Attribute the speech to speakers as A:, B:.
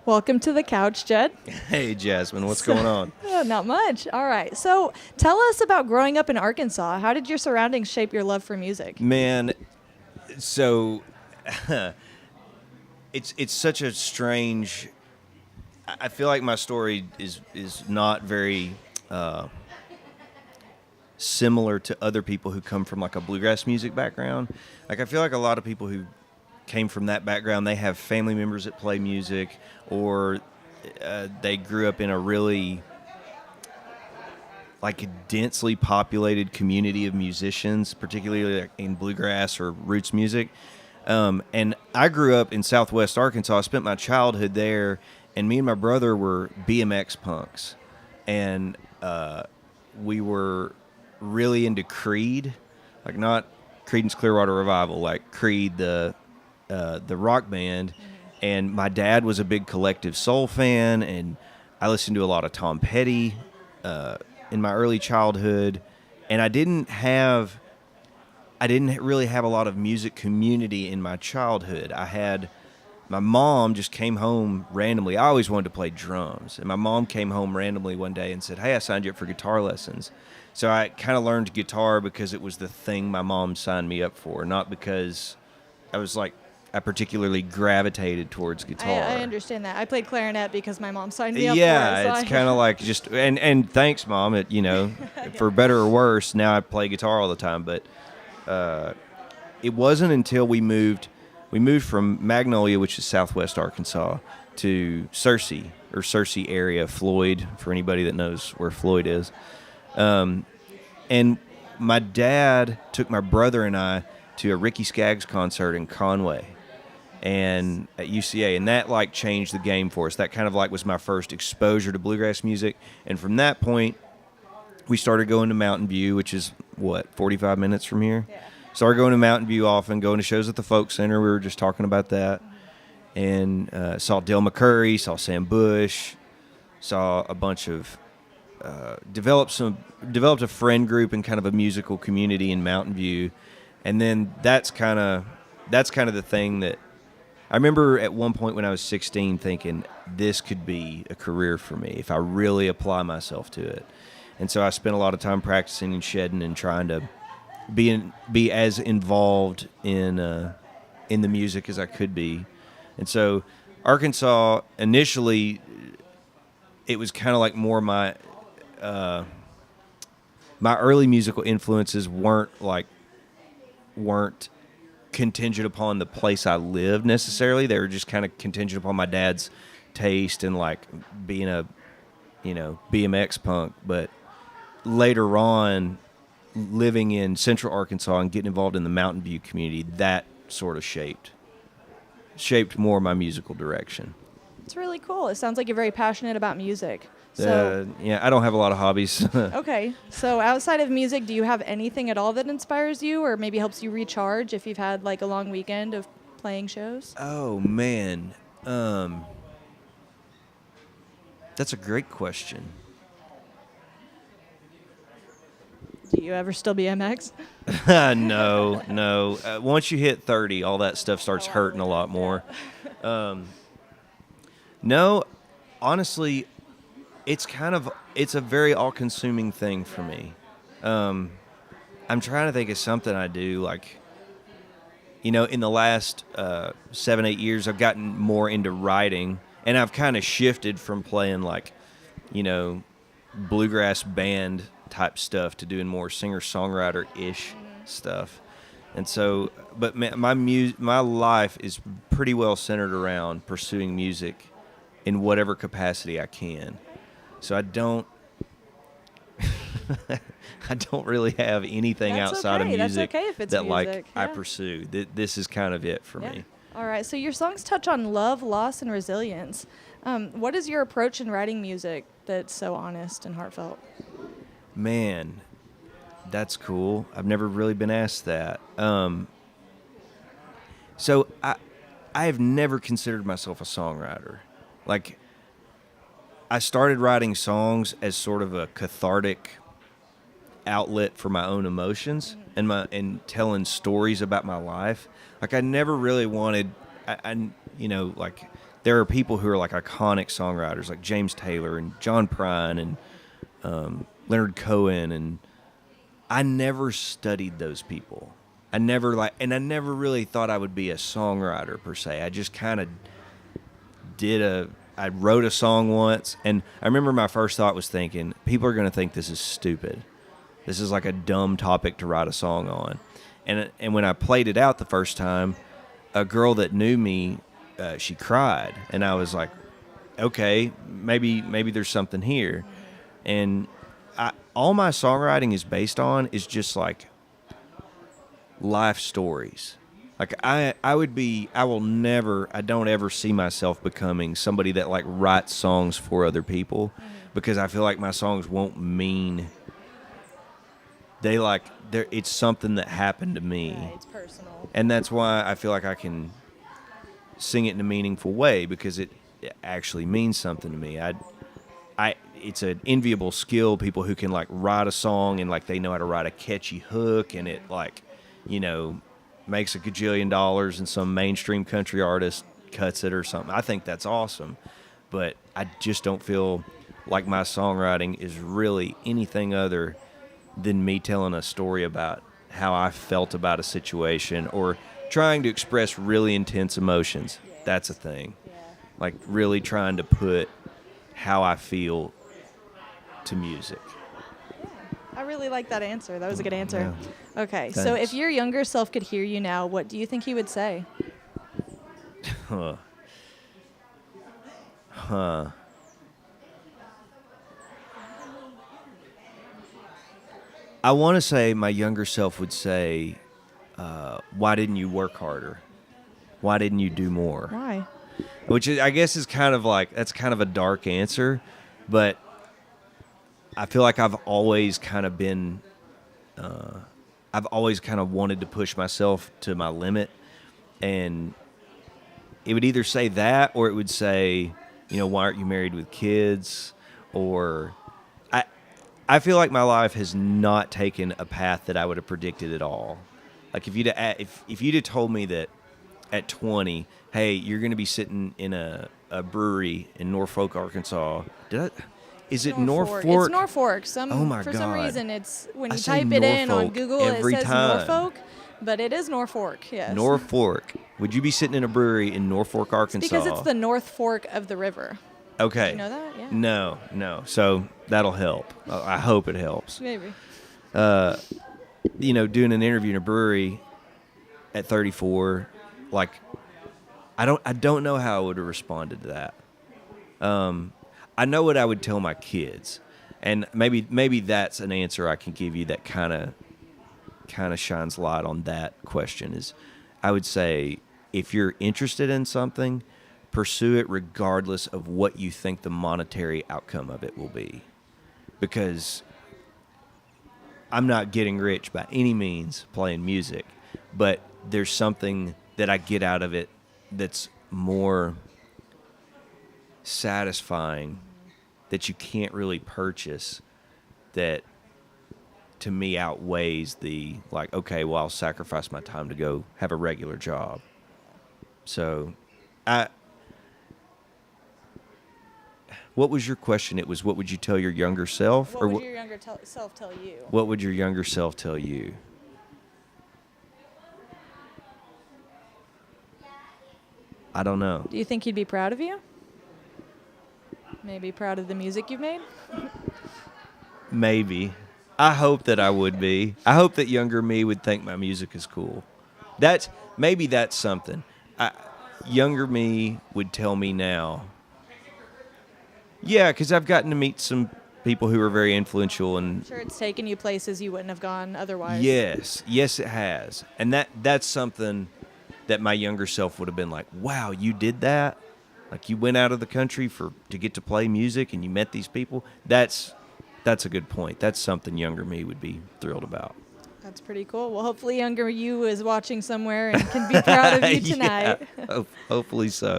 A: Welcome to the couch, Jed.
B: Hey, Jasmine, what's going on?
A: Not much. All right. So tell us about growing up in Arkansas. How did your surroundings shape your love for music?
B: Man, so it's such a strange. I feel like my story is not very similar to other people who come from like a bluegrass music background. Like I feel like a lot of people who came from that background, they have family members that play music, or they grew up in a really like a densely populated community of musicians, particularly like in bluegrass or roots music. And I grew up in Southwest Arkansas. I spent my childhood there, and me and my brother were BMX punks, and we were really into Creed, like not Creedence Clearwater Revival, like Creed, the rock band. And my dad was a big Collective Soul fan, and I listened to a lot of Tom Petty in my early childhood. And I didn't really have a lot of music community in my childhood. My mom just came home randomly. I always wanted to play drums, and my mom came home randomly one day and said, "Hey, I signed you up for guitar lessons." So I kind of learned guitar because it was the thing my mom signed me up for, not because I particularly gravitated towards guitar.
A: I understand that. I played clarinet because my mom signed me up
B: Yeah,
A: for it.
B: it's kind of like just and thanks, Mom. For better or worse, now I play guitar all the time. But it wasn't until we moved from Magnolia, which is Southwest Arkansas, to Searcy area, Floyd, for anybody that knows where Floyd is. And my dad took my brother and I to a Ricky Skaggs concert in Conway and at UCA, and that like changed the game for us. That kind of like was my first exposure to bluegrass music, and from that point, we started going to Mountain View, which is 45 minutes from here.
A: Yeah.
B: Started going to Mountain View often, going to shows at the Folk Center. We were just talking about that, and saw Del McCurry, saw Sam Bush, saw a bunch of developed a friend group and kind of a musical community in Mountain View, and then that's kind of the thing that I remember at one point when I was 16 thinking this could be a career for me if I really apply myself to it. And so I spent a lot of time practicing and shedding and trying to be as involved in the music as I could be. And so Arkansas, initially, it was kind of like more my early musical influences weren't contingent upon the place I lived necessarily. They were just kind of contingent upon my dad's taste and like being a BMX punk. But later on, living in Central Arkansas and getting involved in the Mountain View community, that sort of shaped more of my musical direction.
A: It's really cool. It sounds like you're very passionate about music. So,
B: I don't have a lot of hobbies.
A: Okay. So outside of music, do you have anything at all that inspires you or maybe helps you recharge if you've had like a long weekend of playing shows?
B: Oh, man. That's a great question.
A: Do you ever still BMX?
B: No. Once you hit 30, all that stuff starts hurting a lot more. No, honestly, it's a very all-consuming thing for me. I'm trying to think of something I do, like, in the last 7-8 years, I've gotten more into writing, and I've kind of shifted from playing like, bluegrass band type stuff to doing more singer-songwriter-ish stuff. And so, but my life is pretty well centered around pursuing music in whatever capacity I can. So I don't really have anything outside of music that like I pursue. This is kind of it for me.
A: All right. So your songs touch on love, loss, and resilience. What is your approach in writing music that's so honest and heartfelt?
B: Man, that's cool. I've never really been asked that. So I have never considered myself a songwriter. Like, I started writing songs as sort of a cathartic outlet for my own emotions and telling stories about my life. Like, I never really wanted, like there are people who are like iconic songwriters, like James Taylor and John Prine and Leonard Cohen, and I never studied those people. I never really thought I would be a songwriter per se. I just kind of I wrote a song once, and I remember my first thought was thinking, people are going to think this is stupid. This is like a dumb topic to write a song on. And when I played it out the first time, a girl that knew me, she cried, and I was like, okay, maybe there's something here. And all my songwriting is based on is just like life stories. Like I don't ever see myself becoming somebody that like writes songs for other people, because I feel like my songs won't mean it's something that happened to me.
A: Right, it's personal.
B: And that's why I feel like I can sing it in a meaningful way, because it actually means something to me. It's an enviable skill, people who can like write a song and like they know how to write a catchy hook, and it like, makes $1 gajillion and some mainstream country artist cuts it or something. I think that's awesome, but I just don't feel like my songwriting is really anything other than me telling a story about how I felt about a situation or trying to express really intense emotions.
A: Yeah.
B: That's a thing.
A: Yeah.
B: Like really trying to put how I feel to music.
A: I really like that answer. That was a good answer.
B: Yeah.
A: Okay, so
B: Thanks.
A: if your younger self could hear you now, what do you think he would say?
B: I want to say my younger self would say, why didn't you work harder? Why didn't you do more?
A: Why?
B: Which I guess is kind of like, that's kind of a dark answer, but I feel like I've always kind of been, I've always kind of wanted to push myself to my limit. And it would either say that, or it would say, why aren't you married with kids? Or I feel like my life has not taken a path that I would have predicted at all. Like if you'd have told me that at 20, hey, you're going to be sitting in a brewery in Norfolk, Arkansas. Is it Norfork?
A: It's Norfolk.
B: Oh my
A: For
B: God.
A: some reason, it's when
B: I
A: you
B: say
A: type it in on
B: Norfolk
A: Google, it
B: every
A: says
B: time.
A: Norfolk, but it is Norfolk. Yes.
B: Norfolk. Would you be sitting in a brewery in Norfolk, Arkansas?
A: Because it's the North Fork of the river.
B: Okay.
A: Did you know that? Yeah.
B: No. So that'll help. I hope it helps.
A: Maybe.
B: Doing an interview in a brewery at 34, like I don't know how I would have responded to that. I know what I would tell my kids, and maybe that's an answer I can give you that kind of shines light on that question. Is I would say, if you're interested in something, pursue it regardless of what you think the monetary outcome of it will be. Because I'm not getting rich by any means playing music, but there's something that I get out of it that's more satisfying, that you can't really purchase, that to me outweighs the like, okay, well, I'll sacrifice my time to go have a regular job. So what was your question? It was, what would you tell your younger self?
A: What would your younger self tell you?
B: What would your younger self tell you? I don't know.
A: Do you think he'd be proud of you? Maybe proud of the music you've made?
B: Maybe. I hope that I would be. I hope that younger me would think my music is cool. That's something. Younger me would tell me now. Yeah, because I've gotten to meet some people who are very influential, and
A: I'm sure it's taken you places you wouldn't have gone otherwise.
B: Yes, it has. And that's something that my younger self would have been like, wow, you did that? Like you went out of the country to get to play music and you met these people? That's a good point. That's something younger me would be thrilled about.
A: That's pretty cool. Well, hopefully younger you is watching somewhere and can be proud of you tonight.
B: Yeah, hopefully so.